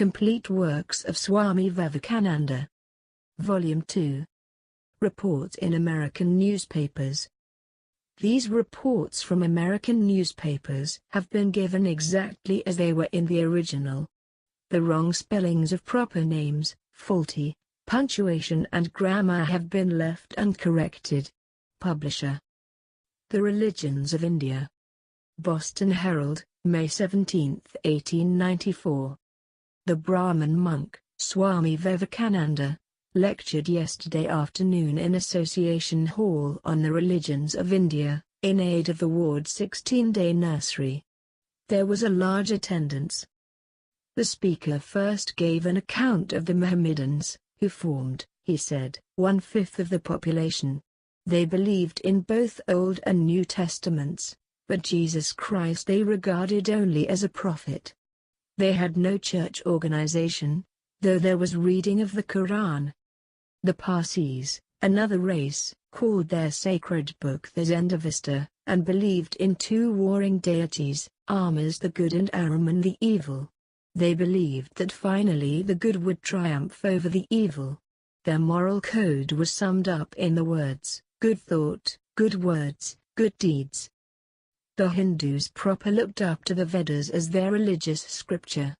Complete Works of Swami Vivekananda. Volume 2. Reports in American Newspapers. These reports from American newspapers have been given exactly as they were in the original. The wrong spellings of proper names, faulty punctuation and grammar have been left uncorrected. Publisher: The Religions of India. Boston Herald, May 17, 1894. The Brahmin monk, Swami Vivekananda, lectured yesterday afternoon in Association Hall on the religions of India, in aid of the Ward 16-day Nursery. There was a large attendance. The speaker first gave an account of the Mahommedans, who formed, he said, 1/5 of the population. They believed in both Old and New Testaments, but Jesus Christ they regarded only as a prophet. They had no church organization, though there was reading of the Koran. The Parsees, another race, called their sacred book the Zend-Avesta, and believed in two warring deities, Armuzd the good and Ahriman the evil. They believed that finally the good would triumph over the evil. Their moral code was summed up in the words, good thought, good words, good deeds. The Hindus proper looked up to the Vedas as their religious scripture.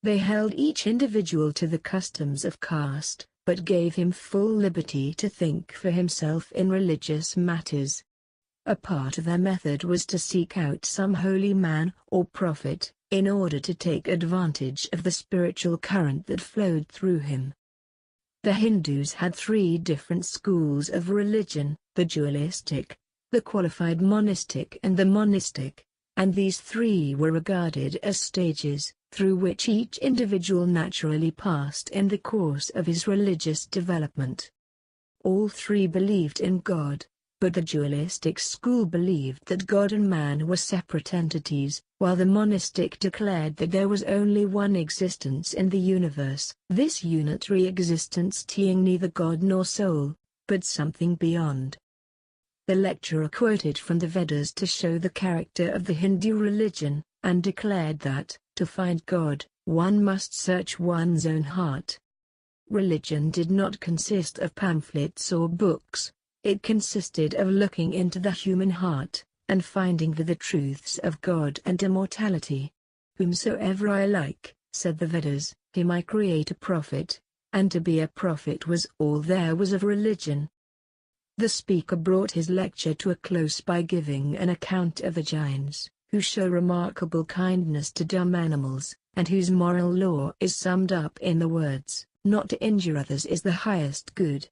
They held each individual to the customs of caste, but gave him full liberty to think for himself in religious matters. A part of their method was to seek out some holy man or prophet, in order to take advantage of the spiritual current that flowed through him. The Hindus had three different schools of religion, the dualistic, the qualified monistic and the monistic, and these three were regarded as stages, through which each individual naturally passed in the course of his religious development. All three believed in God, but the dualistic school believed that God and man were separate entities, while the monistic declared that there was only one existence in the universe, this unitary existence being neither God nor soul, but something beyond. The lecturer quoted from the Vedas to show the character of the Hindu religion, and declared that, to find God, one must search one's own heart. Religion did not consist of pamphlets or books. It consisted of looking into the human heart, and finding the truths of God and immortality. Whomsoever I like, said the Vedas, him I create a prophet, and to be a prophet was all there was of religion. The speaker brought his lecture to a close by giving an account of the Jains, who show remarkable kindness to dumb animals, and whose moral law is summed up in the words, not to injure others is the highest good.